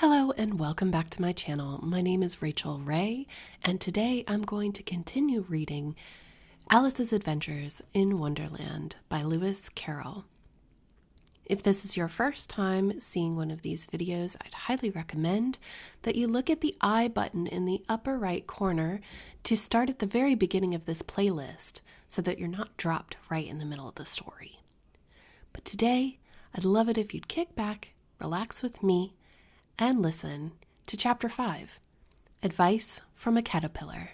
Hello and welcome back to my channel. My name is RACHELRAE, and today I'm going to continue reading Alice's Adventures in Wonderland by Lewis Carroll. If this is your first time seeing one of these videos, I'd highly recommend that you look at the I button in the upper right corner to start at the very beginning of this playlist so that you're not dropped right in the middle of the story. But today, I'd love it if you'd kick back, relax with me, and listen to Chapter 5, Advice from a Caterpillar.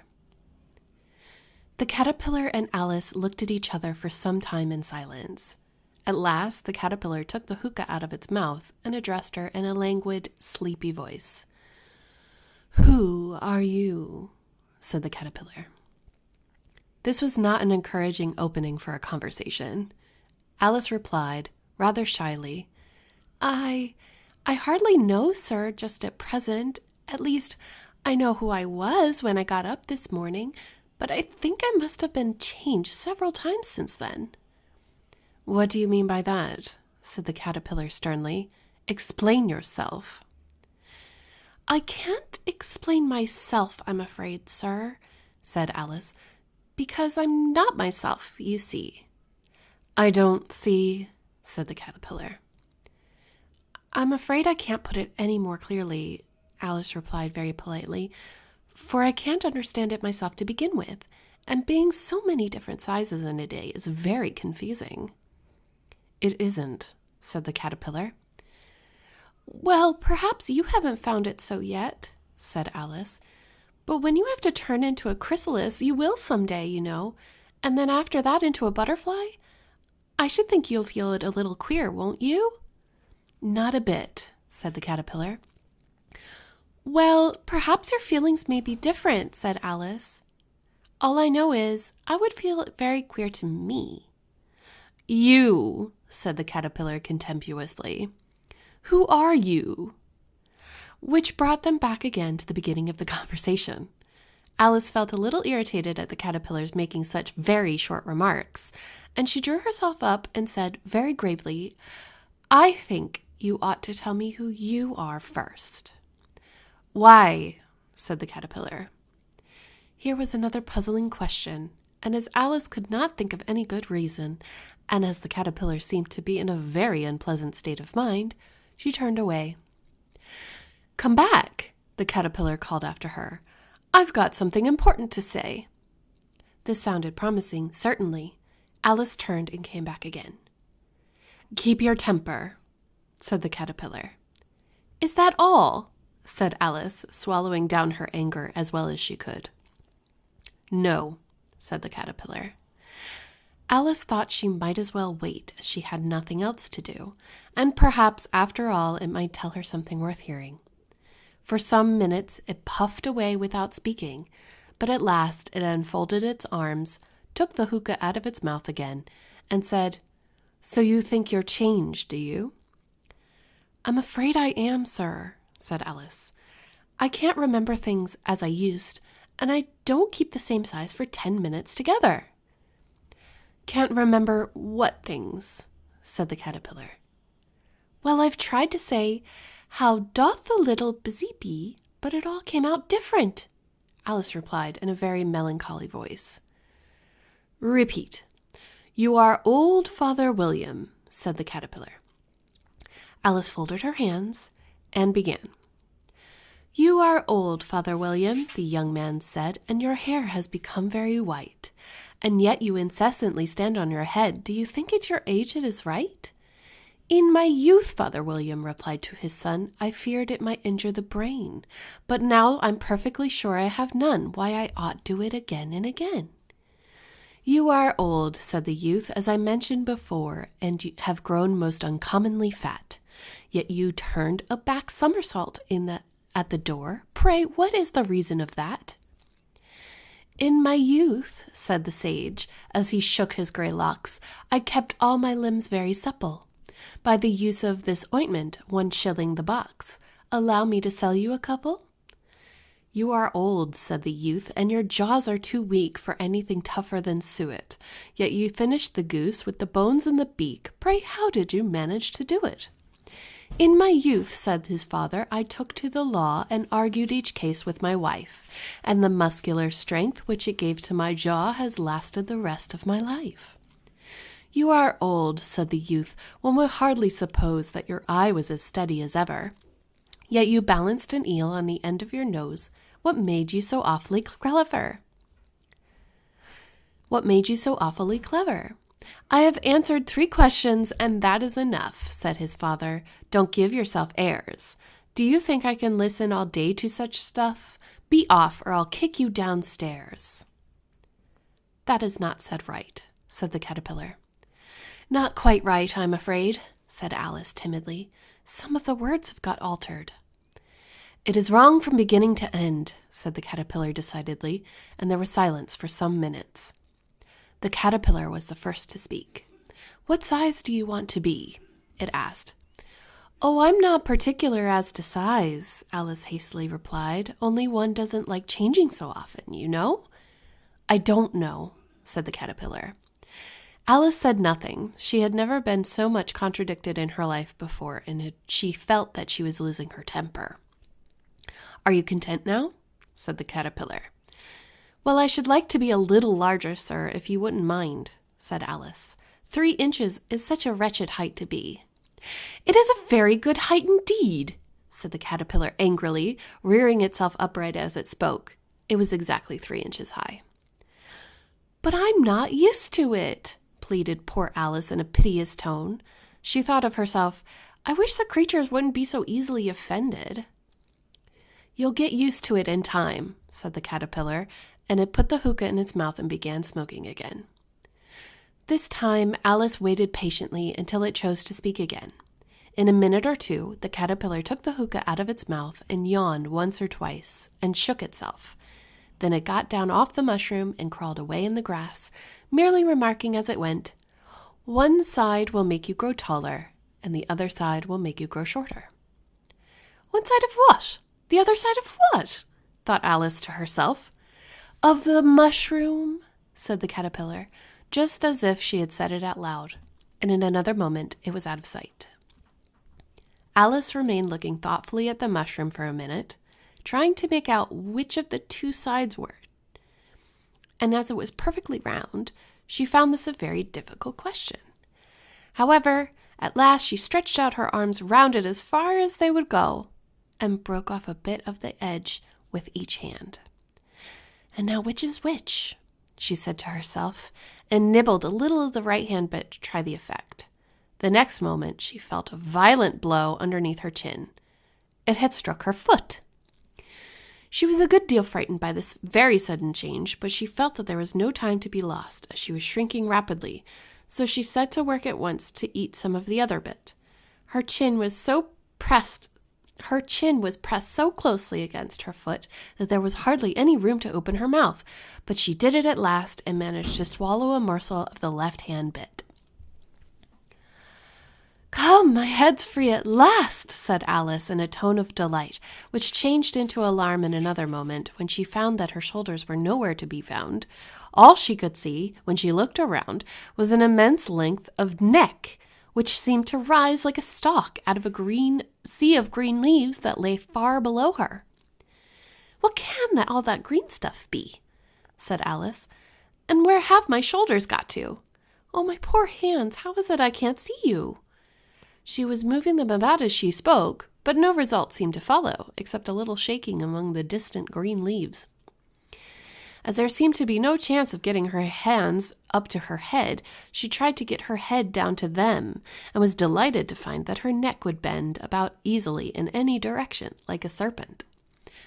The caterpillar and Alice looked at each other for some time in silence. At last, the caterpillar took the hookah out of its mouth and addressed her in a languid, sleepy voice. "Who are you?" said the caterpillar. This was not an encouraging opening for a conversation. Alice replied, rather shyly, I hardly know, sir, just at present. At least, I know who I was when I got up this morning, but I think I must have been changed several times since then. What do you mean by that? Said the caterpillar sternly. Explain yourself. I can't explain myself, I'm afraid, sir, said Alice, because I'm not myself, you see. I don't see, said the caterpillar. I'm afraid I can't put it any more clearly, Alice replied very politely, for I can't understand it myself to begin with, and being so many different sizes in a day is very confusing. It isn't, said the caterpillar. Well, perhaps you haven't found it so yet, said Alice, but when you have to turn into a chrysalis, you will someday, you know, and then after that into a butterfly. I should think you'll feel it a little queer, won't you? Not a bit, said the caterpillar. Well, perhaps your feelings may be different, said Alice. All I know is I would feel it very queer to me. You, said the caterpillar contemptuously. Who are you? Which brought them back again to the beginning of the conversation. Alice felt a little irritated at the caterpillar's making such very short remarks, and she drew herself up and said very gravely, I think you ought to tell me who you are first. Why? Said the caterpillar. Here was another puzzling question, and as Alice could not think of any good reason, and as the caterpillar seemed to be in a very unpleasant state of mind, she turned away. Come back, the caterpillar called after her. I've got something important to say. This sounded promising, certainly. Alice turned and came back again. Keep your temper, said the caterpillar. Is that all? Said Alice, swallowing down her anger as well as she could. No, said the caterpillar. Alice thought she might as well wait, as she had nothing else to do, and perhaps, after all, it might tell her something worth hearing. For some minutes it puffed away without speaking, but at last it unfolded its arms, took the hookah out of its mouth again, and said, So you think you're changed, do you? I'm afraid I am, sir, said Alice. I can't remember things as I used, and I don't keep the same size for 10 minutes together. Can't remember what things, said the caterpillar. Well, I've tried to say, how doth the little busy bee, but it all came out different, Alice replied in a very melancholy voice. Repeat. You are old Father William, said the caterpillar. Alice folded her hands and began. You are old, Father William, the young man said, and your hair has become very white. And yet you incessantly stand on your head. Do you think at your age it is right? In my youth, Father William replied to his son, I feared it might injure the brain. But now I'm perfectly sure I have none. Why, I ought do it again and again. You are old, said the youth, as I mentioned before, and you have grown most uncommonly fat. Yet you turned a back somersault at the door. Pray, what is the reason of that? In my youth, said the sage, as he shook his gray locks, I kept all my limbs very supple. By the use of this ointment, 1 shilling the box. Allow me to sell you a couple? You are old, said the youth, and your jaws are too weak for anything tougher than suet. Yet you finished the goose with the bones and the beak. Pray, how did you manage to do it? In my youth, said his father, I took to the law and argued each case with my wife, and the muscular strength which it gave to my jaw has lasted the rest of my life. You are old, said the youth. One would hardly suppose that your eye was as steady as ever. Yet you balanced an eel on the end of your nose. What made you so awfully clever? What made you so awfully clever? I have answered 3 questions, and that is enough, said his father. Don't give yourself airs. Do you think I can listen all day to such stuff? Be off, or I'll kick you downstairs. That is not said right, said the caterpillar. Not quite right, I'm afraid, said Alice timidly. Some of the words have got altered. It is wrong from beginning to end, said the caterpillar decidedly, and there was silence for some minutes. The caterpillar was the first to speak. What size do you want to be? It asked. Oh, I'm not particular as to size, Alice hastily replied, only one doesn't like changing so often, you know? I don't know, said the caterpillar. Alice said nothing. She had never been so much contradicted in her life before, and she felt that she was losing her temper. Are you content now? Said the caterpillar. Well, I should like to be a little larger, sir, if you wouldn't mind, said Alice. 3 inches is such a wretched height to be. It is a very good height indeed, said the caterpillar angrily, rearing itself upright as it spoke. It was exactly 3 inches high. But I'm not used to it, pleaded poor Alice in a piteous tone. She thought of herself, I wish the creatures wouldn't be so easily offended. You'll get used to it in time, said the caterpillar, and it put the hookah in its mouth and began smoking again. This time Alice waited patiently until it chose to speak again. In a minute or 2, the caterpillar took the hookah out of its mouth and yawned once or twice and shook itself. Then it got down off the mushroom and crawled away in the grass, merely remarking as it went, One side will make you grow taller, and the other side will make you grow shorter. One side of what? The other side of what? Thought Alice to herself. Of the mushroom, said the caterpillar, just as if she had said it out loud, and in another moment it was out of sight. Alice remained looking thoughtfully at the mushroom for a minute, trying to make out which of the 2 sides were. And as it was perfectly round, she found this a very difficult question. However, at last she stretched out her arms round it as far as they would go, and broke off a bit of the edge with each hand. And now which is which? She said to herself, and nibbled a little of the right hand bit to try the effect. The next moment she felt a violent blow underneath her chin. It had struck her foot. She was a good deal frightened by this very sudden change, but she felt that there was no time to be lost, as she was shrinking rapidly, so she set to work at once to eat some of the other bit. Her chin was pressed so closely against her foot that there was hardly any room to open her mouth, but she did it at last and managed to swallow a morsel of the left-hand bit. Come, my head's free at last, said Alice in a tone of delight, which changed into alarm in another moment when she found that her shoulders were nowhere to be found. All she could see, when she looked around, was an immense length of neck, which seemed to rise like a stalk out of a sea of green leaves that lay far below her. What can all that green stuff be? Said Alice. And where have my shoulders got to? Oh, my poor hands, how is it I can't see you? She was moving them about as she spoke, but no result seemed to follow, except a little shaking among the distant green leaves. As there seemed to be no chance of getting her hands up to her head, she tried to get her head down to them, and was delighted to find that her neck would bend about easily in any direction, like a serpent.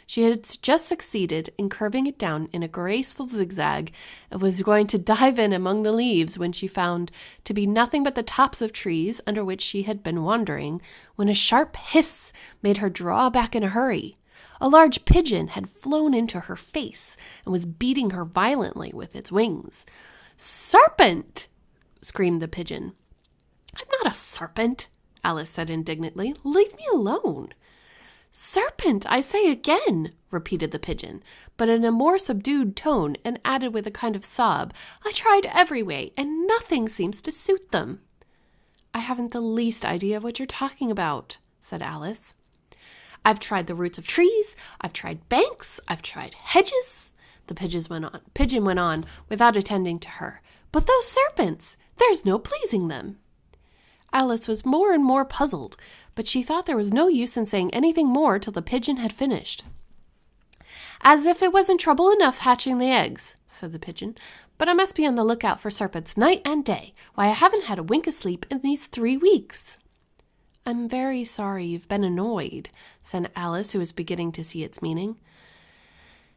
She had just succeeded in curving it down in a graceful zigzag, and was going to dive in among the leaves when she found to be nothing but the tops of trees under which she had been wandering, when a sharp hiss made her draw back in a hurry. A large pigeon had flown into her face and was beating her violently with its wings. "Serpent!" screamed the pigeon. "I'm not a serpent," Alice said indignantly. "Leave me alone." "Serpent, I say again," repeated the pigeon, but in a more subdued tone, and added with a kind of sob, "I tried every way, and nothing seems to suit them." I haven't the least idea what you're talking about, said Alice. I've tried the roots of trees, I've tried banks, I've tried hedges, the pigeon went on without attending to her. But those serpents, there's no pleasing them. Alice was more and more puzzled, but she thought there was no use in saying anything more till the pigeon had finished. As if it wasn't trouble enough hatching the eggs, said the pigeon, but I must be on the lookout for serpents night and day. Why, I haven't had a wink of sleep in these 3 weeks. I'm very sorry you've been annoyed, said Alice, who was beginning to see its meaning.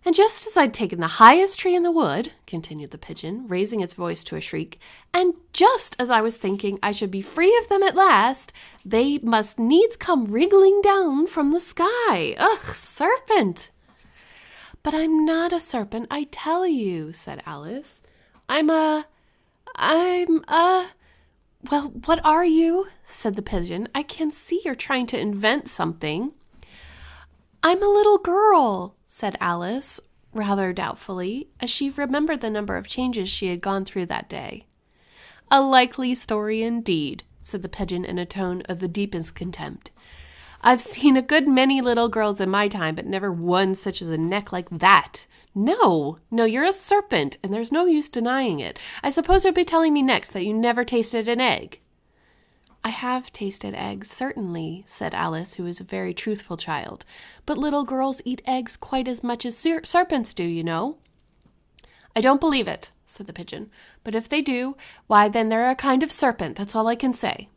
And just as I'd taken the highest tree in the wood, continued the pigeon, raising its voice to a shriek, and just as I was thinking I should be free of them at last, they must needs come wriggling down from the sky. Ugh, serpent! But I'm not a serpent, I tell you, said Alice. Well, what are you? Said the pigeon. I can see you're trying to invent something. I'm a little girl, said Alice, rather doubtfully, as she remembered the number of changes she had gone through that day. A likely story indeed, said the pigeon in a tone of the deepest contempt. I've seen a good many little girls in my time, but never one such as a neck like that. No, you're a serpent, and there's no use denying it. I suppose you'll be telling me next that you never tasted an egg. I have tasted eggs, certainly, said Alice, who was a very truthful child. But little girls eat eggs quite as much as serpents do, you know. I don't believe it, said the pigeon. But if they do, why, then they're a kind of serpent, that's all I can say.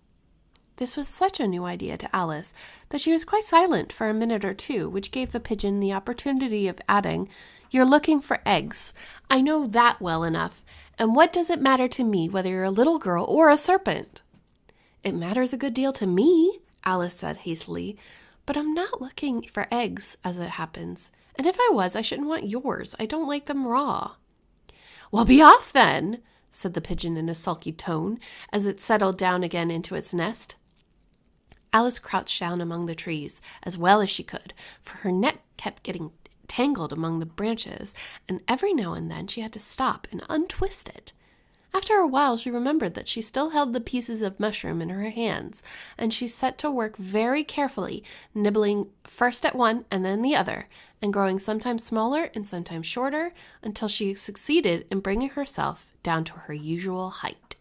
This was such a new idea to Alice that she was quite silent for a minute or two, which gave the pigeon the opportunity of adding, You're looking for eggs. I know that well enough. And what does it matter to me whether you're a little girl or a serpent? It matters a good deal to me, Alice said hastily, but I'm not looking for eggs, as it happens. And if I was, I shouldn't want yours. I don't like them raw. Well, be off then, said the pigeon in a sulky tone, as it settled down again into its nest. Alice crouched down among the trees as well as she could, for her neck kept getting tangled among the branches, and every now and then she had to stop and untwist it. After a while she remembered that she still held the pieces of mushroom in her hands, and she set to work very carefully, nibbling first at one and then the other, and growing sometimes smaller and sometimes shorter, until she succeeded in bringing herself down to her usual height.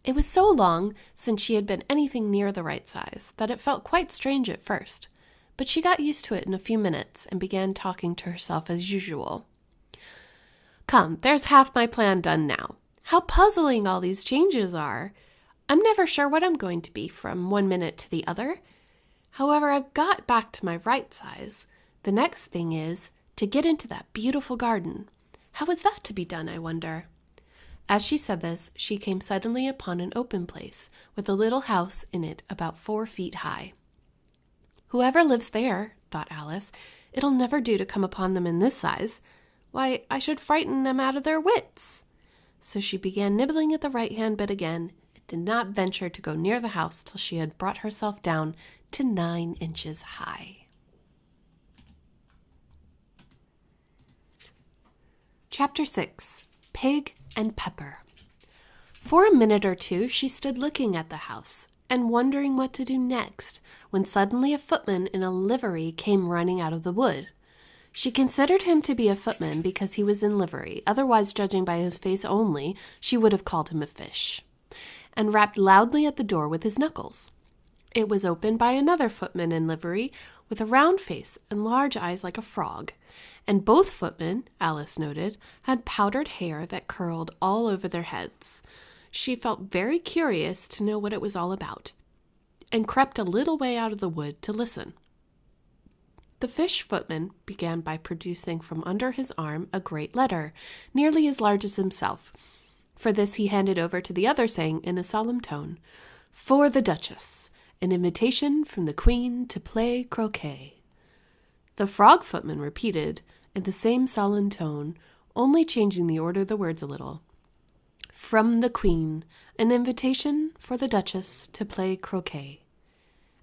It was so long since she had been anything near the right size that it felt quite strange at first, but she got used to it in a few minutes and began talking to herself as usual. Come, there's half my plan done now. How puzzling all these changes are. I'm never sure what I'm going to be from one minute to the other. However, I've got back to my right size. The next thing is to get into that beautiful garden. How is that to be done, I wonder? As she said this, she came suddenly upon an open place with a little house in it about 4 feet high. Whoever lives there, thought Alice, it'll never do to come upon them in this size. Why, I should frighten them out of their wits. So she began nibbling at the right-hand bit again, and did not venture to go near the house till she had brought herself down to 9 inches high. Chapter 6. Pig and Pepper. For a minute or two she stood looking at the house, and wondering what to do next, when suddenly a footman in a livery came running out of the wood. She considered him to be a footman because he was in livery, otherwise, judging by his face only, she would have called him a fish, and rapped loudly at the door with his knuckles. It was opened by another footman in livery, with a round face and large eyes like a frog, and both footmen, Alice noted, had powdered hair that curled all over their heads. She felt very curious to know what it was all about, and crept a little way out of the wood to listen. The fish footman began by producing from under his arm a great letter, nearly as large as himself. For this he handed over to the other, saying in a solemn tone, "For the Duchess, an invitation from the Queen to play croquet." The frog footman repeated, in the same solemn tone, only changing the order of the words a little, "From the Queen, an invitation for the Duchess to play croquet."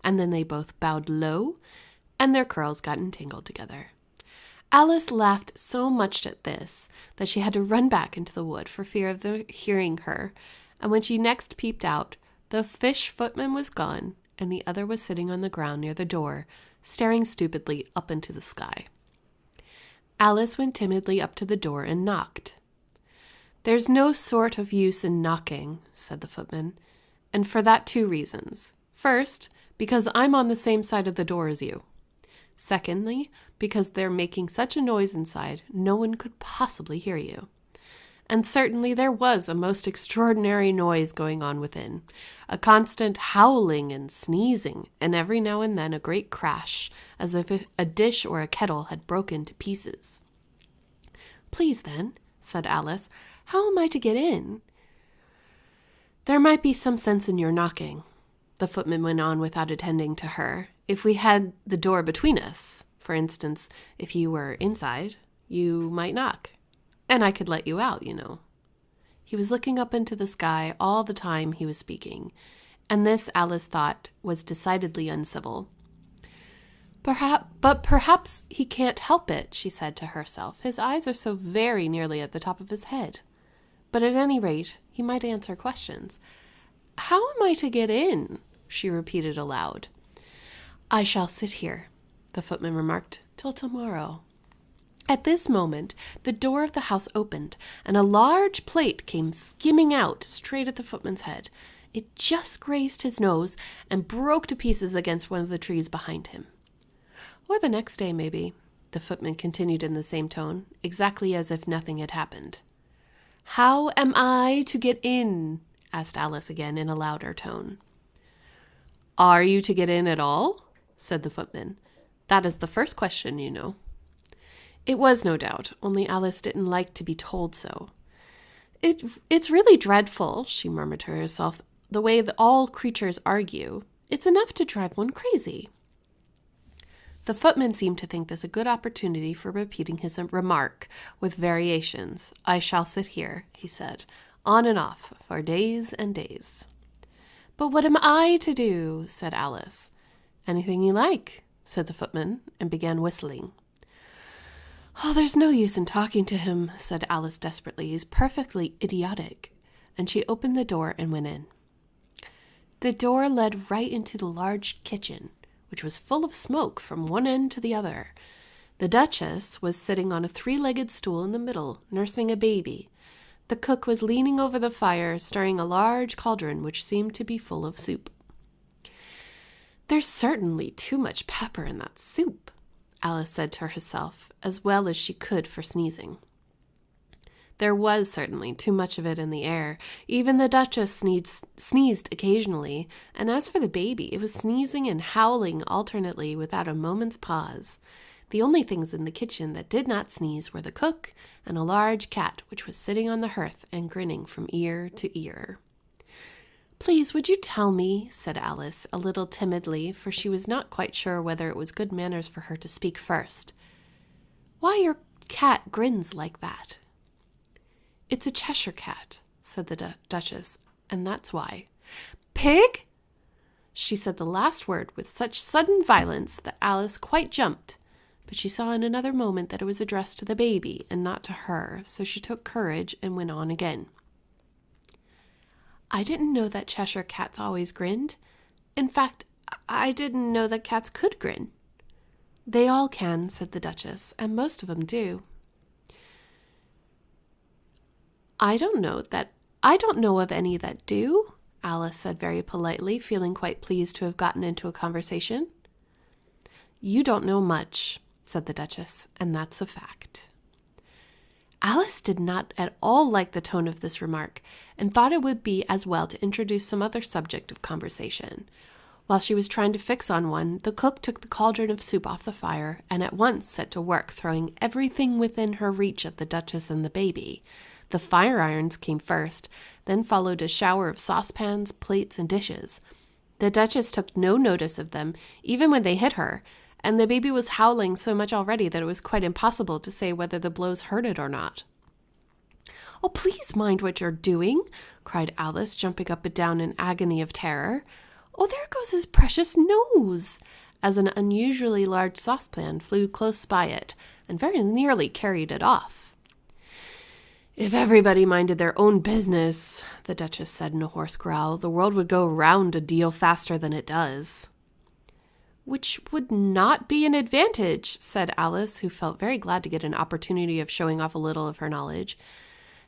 And then they both bowed low, and their curls got entangled together. Alice laughed so much at this that she had to run back into the wood for fear of them hearing her, and when she next peeped out, the fish footman was gone, and the other was sitting on the ground near the door, staring stupidly up into the sky. Alice went timidly up to the door and knocked. "There's no sort of use in knocking," said the footman, "and for that 2 reasons. First, because I'm on the same side of the door as you. Secondly, because they're making such a noise inside, no one could possibly hear you." And certainly there was a most extraordinary noise going on within, a constant howling and sneezing, and every now and then a great crash, as if a dish or a kettle had broken to pieces. "Please, then," said Alice, "how am I to get in?" "There might be some sense in your knocking," the footman went on without attending to her, "if we had the door between us. For instance, if you were inside, you might knock. And I could let you out, you know." He was looking up into the sky all the time he was speaking, and this Alice thought was decidedly uncivil. But perhaps he can't help it," she said to herself. "His eyes are so very nearly at the top of his head. But at any rate, he might answer questions. How am I to get in?" she repeated aloud. "I shall sit here," the footman remarked, "till tomorrow." At this moment, the door of the house opened, and a large plate came skimming out straight at the footman's head. It just grazed his nose and broke to pieces against one of the trees behind him. "Or the next day, maybe," the footman continued in the same tone, exactly as if nothing had happened. "How am I to get in?" asked Alice again in a louder tone. "Are you to get in at all?" said the footman. "That is the first question, you know." It was, no doubt, only Alice didn't like to be told so. It's really dreadful," she murmured to herself, "the way that all creatures argue. It's enough to drive one crazy." The footman seemed to think this a good opportunity for repeating his remark with variations. "I shall sit here," he said, "on and off, for days and days." "But what am I to do?" said Alice. "Anything you like," said the footman, and began whistling. "Oh, there's no use in talking to him," said Alice desperately. "He's perfectly idiotic." And she opened the door and went in. The door led right into the large kitchen, which was full of smoke from one end to the other. The Duchess was sitting on a 3-legged stool in the middle, nursing a baby. The cook was leaning over the fire, stirring a large cauldron which seemed to be full of soup. "There's certainly too much pepper in that soup," Alice said to herself, as well as she could for sneezing. There was certainly too much of it in the air. Even the Duchess sneezed occasionally, and as for the baby, it was sneezing and howling alternately without a moment's pause. The only things in the kitchen that did not sneeze were the cook and a large cat which was sitting on the hearth and grinning from ear to ear. "Please, would you tell me," said Alice, a little timidly, for she was not quite sure whether it was good manners for her to speak first, "why your cat grins like that?" "It's a Cheshire Cat," said the Duchess, "and that's why." "Pig?" She said the last word with such sudden violence that Alice quite jumped, but she saw in another moment that it was addressed to the baby and not to her, so she took courage and went on again. "I didn't know that Cheshire Cats always grinned. In fact, I didn't know that cats could grin." "They all can," said the Duchess, "and most of them do." I don't know of any that do," Alice said very politely, feeling quite pleased to have gotten into a conversation. "You don't know much," said the Duchess, "and that's a fact." Alice did not at all like the tone of this remark, and thought it would be as well to introduce some other subject of conversation. While she was trying to fix on one, the cook took the cauldron of soup off the fire and at once set to work throwing everything within her reach at the Duchess and the baby. The fire irons came first, then followed a shower of saucepans, plates, and dishes. The Duchess took no notice of them, even when they hit her, and the baby was howling so much already that it was quite impossible to say whether the blows hurt it or not. "Oh, please mind what you're doing," cried Alice, jumping up and down in agony of terror. "Oh, there goes his precious nose!" as an unusually large saucepan flew close by it and very nearly carried it off. "If everybody minded their own business," the Duchess said in a hoarse growl, "the world would go round a deal faster than it does." "Which would not be an advantage," said Alice, who felt very glad to get an opportunity of showing off a little of her knowledge.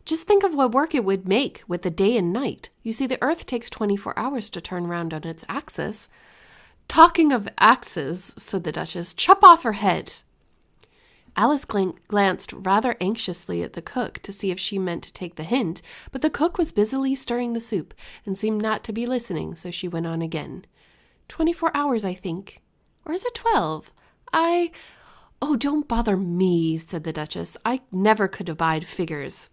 "Just think of what work it would make with the day and night. You see, the Earth takes 24 hours to turn round on its axis." "Talking of axes," said the Duchess, "chop off her head." Alice glanced rather anxiously at the cook to see if she meant to take the hint, but the cook was busily stirring the soup and seemed not to be listening, so she went on again. 24 hours, I think. Or is it 12? Oh, don't bother me," said the Duchess. "I never could abide figures."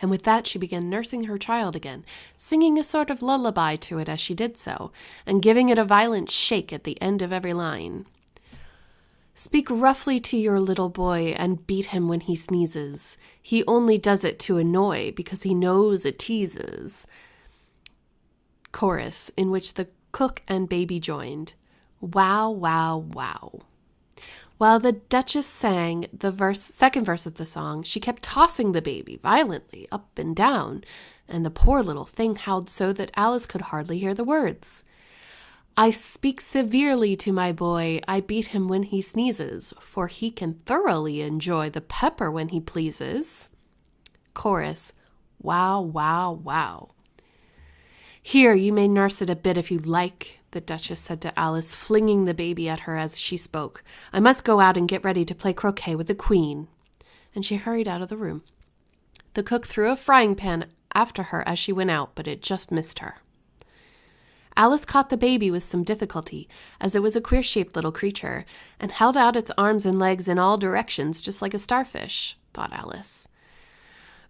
And with that she began nursing her child again, singing a sort of lullaby to it as she did so, and giving it a violent shake at the end of every line. "Speak roughly to your little boy and beat him when he sneezes. He only does it to annoy because he knows it teases." Chorus, in which the cook and baby joined. Wow, wow, wow. While the Duchess sang the second verse of the song, she kept tossing the baby violently up and down, and the poor little thing howled so that Alice could hardly hear the words. "I speak severely to my boy, I beat him when he sneezes, for he can thoroughly enjoy the pepper when he pleases." Chorus, wow, wow, wow. "Here, you may nurse it a bit if you like," the Duchess said to Alice, flinging the baby at her as she spoke. "I must go out and get ready to play croquet with the Queen." And she hurried out of the room. The cook threw a frying pan after her as she went out, but it just missed her. Alice caught the baby with some difficulty, as it was a queer-shaped little creature, and held out its arms and legs in all directions just like a starfish, thought Alice.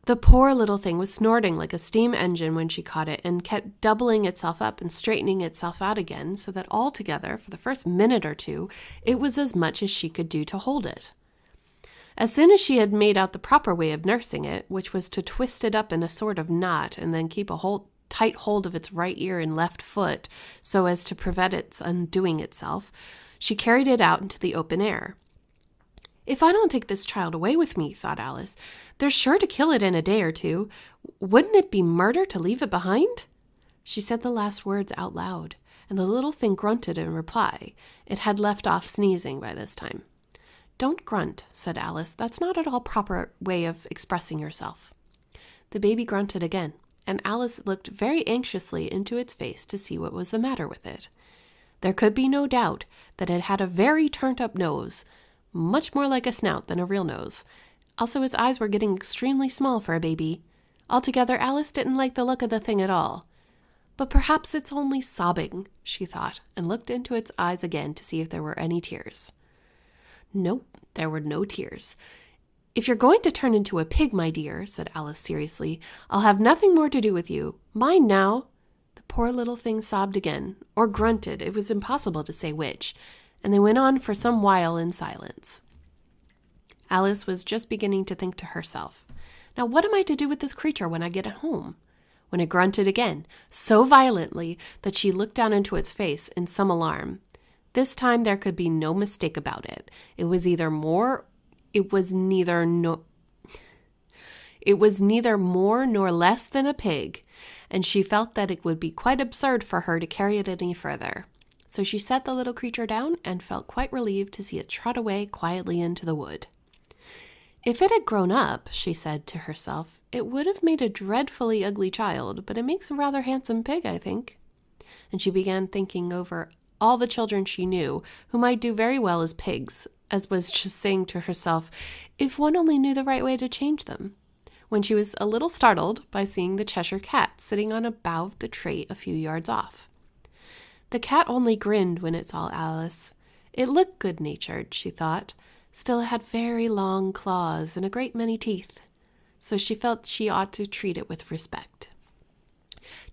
The poor little thing was snorting like a steam engine when she caught it, and kept doubling itself up and straightening itself out again, so that altogether, for the first minute or two, it was as much as she could do to hold it. As soon as she had made out the proper way of nursing it, which was to twist it up in a sort of knot and then keep a tight hold of its right ear and left foot so as to prevent its undoing itself, she carried it out into the open air. "If I don't take this child away with me," thought Alice, "they're sure to kill it in a day or two. Wouldn't it be murder to leave it behind?" She said the last words out loud, and the little thing grunted in reply. It had left off sneezing by this time. "Don't grunt," said Alice. "That's not at all proper way of expressing yourself." The baby grunted again, and Alice looked very anxiously into its face to see what was the matter with it. There could be no doubt that it had a very turned-up nose, much more like a snout than a real nose. Also, its eyes were getting extremely small for a baby. Altogether, Alice didn't like the look of the thing at all. "But perhaps it's only sobbing," she thought, and looked into its eyes again to see if there were any tears. Nope, there were no tears. "If you're going to turn into a pig, my dear," said Alice seriously, "I'll have nothing more to do with you. Mind now." The poor little thing sobbed again, or grunted, it was impossible to say which, and they went on for some while in silence. Alice was just beginning to think to herself, "Now what am I to do with this creature when I get home?" when it grunted again, so violently that she looked down into its face in some alarm. This time there could be no mistake about it. It was neither more nor less than a pig, and she felt that it would be quite absurd for her to carry it any further. So she set the little creature down and felt quite relieved to see it trot away quietly into the wood. "If it had grown up," she said to herself, "it would have made a dreadfully ugly child, but it makes a rather handsome pig, I think." And she began thinking over all the children she knew who might do very well as pigs, as was just saying to herself, if one only knew the right way to change them, when she was a little startled by seeing the Cheshire Cat sitting on a bough of the tree a few yards off. The cat only grinned when it saw Alice. It looked good-natured, she thought. Still, it had very long claws and a great many teeth, so she felt she ought to treat it with respect.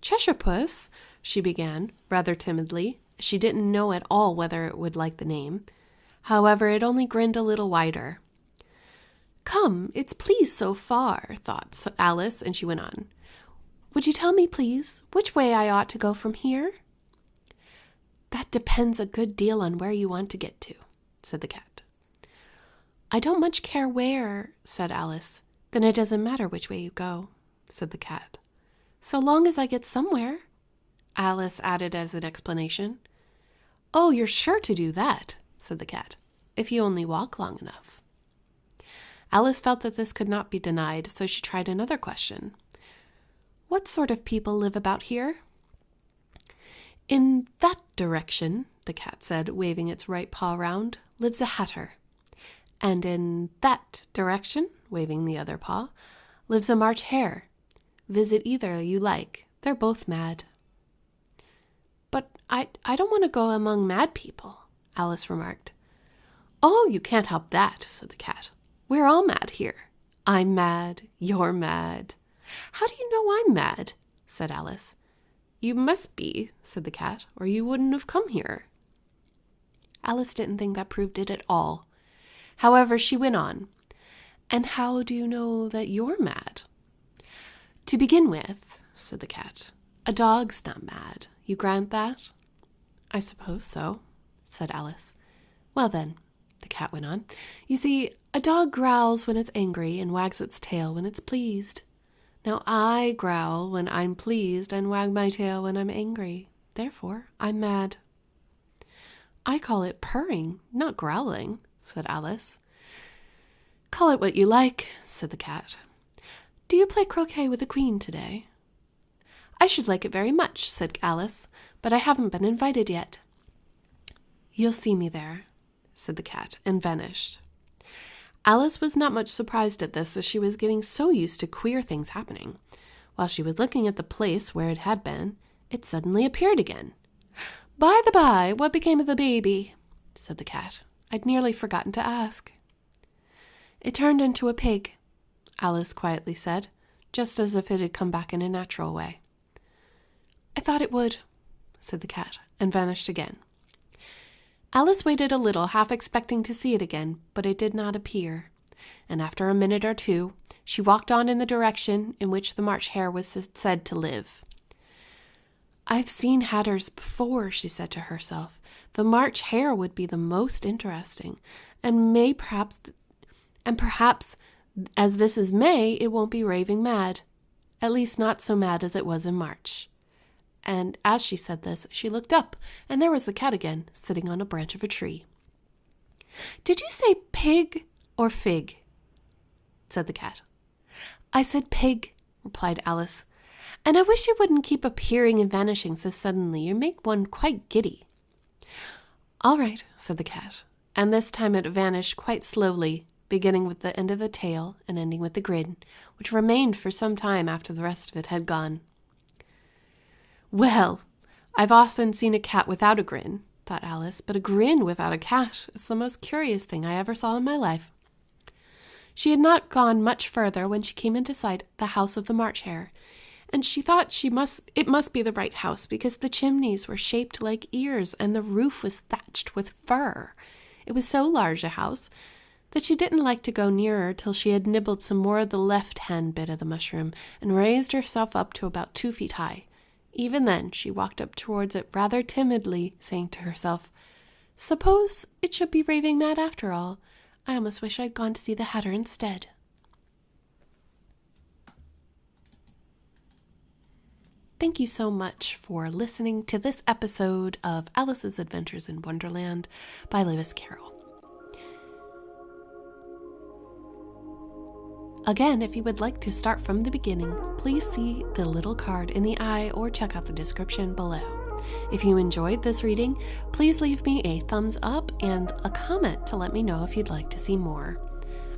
"Cheshire Puss," she began, rather timidly. She didn't know at all whether it would like the name. However, it only grinned a little wider. "Come, it's pleased so far," thought Alice, and she went on. "Would you tell me, please, which way I ought to go from here?" "That That depends a good deal on where you want to get to, said the cat. I don't much care where, said Alice. Then it doesn't matter which way you go, said the cat. So long as I get somewhere, Alice added as an explanation. Oh, you're sure to do that, said the cat, if you only walk long enough. Alice felt that this could not be denied, so she tried another question. What sort of people live about here? In that direction, the cat said, waving its right paw round, lives a hatter. And in that direction, waving the other paw, lives a March hare. Visit either you like. They're both mad. But I don't want to go among mad people, Alice remarked. Oh, you can't help that, said the cat. We're all mad here. I'm mad. You're mad. How do you know I'm mad? Said Alice. You must be, said the cat, or you wouldn't have come here. Alice didn't think that proved it at all. However, she went on. And how do you know that you're mad? To begin with, said the cat, a dog's not mad. You grant that? I suppose so, said Alice. Well then, the cat went on, you see, a dog growls when it's angry and wags its tail when it's pleased. Now I growl when I'm pleased and wag my tail when I'm angry. Therefore, I'm mad. I call it purring, not growling, said Alice. Call it what you like, said the cat. Do you play croquet with the Queen today? I should like it very much, said Alice, but I haven't been invited yet. You'll see me there, said the cat, and vanished. Alice was not much surprised at this, as she was getting so used to queer things happening. While she was looking at the place where it had been, it suddenly appeared again. By the by, what became of the baby? Said the cat. I'd nearly forgotten to ask. It turned into a pig, Alice quietly said, just as if it had come back in a natural way. I thought it would, said the cat, and vanished again. Alice waited a little, half expecting to see it again, but it did not appear, and after a minute or two, she walked on in the direction in which the March hare was said to live. I've seen hatters before, she said to herself. The March hare would be the most interesting, and perhaps, as this is May, it won't be raving mad, at least not so mad as it was in March. And as she said this, she looked up, and there was the cat again, sitting on a branch of a tree. Did you say pig or fig? Said the cat. I said pig, replied Alice, and I wish you wouldn't keep appearing and vanishing so suddenly. You make one quite giddy. All right, said the cat, and this time it vanished quite slowly, beginning with the end of the tail and ending with the grin, which remained for some time after the rest of it had gone. Well, I've often seen a cat without a grin, thought Alice, but a grin without a cat is the most curious thing I ever saw in my life. She had not gone much further when she came into sight of the house of the March hare, and she thought it must be the right house because the chimneys were shaped like ears and the roof was thatched with fur. It was so large a house that she didn't like to go nearer till she had nibbled some more of the left-hand bit of the mushroom and raised herself up to about 2 feet high. Even then, she walked up towards it rather timidly, saying to herself, Suppose it should be raving mad after all. I almost wish I'd gone to see the hatter instead. Thank you so much for listening to this episode of Alice's Adventures in Wonderland by Lewis Carroll. Again, if you would like to start from the beginning, please see the little card in the eye or check out the description below. If you enjoyed this reading, please leave me a thumbs up and a comment to let me know if you'd like to see more.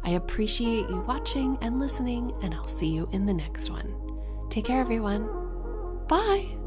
I appreciate you watching and listening, and I'll see you in the next one. Take care, everyone. Bye!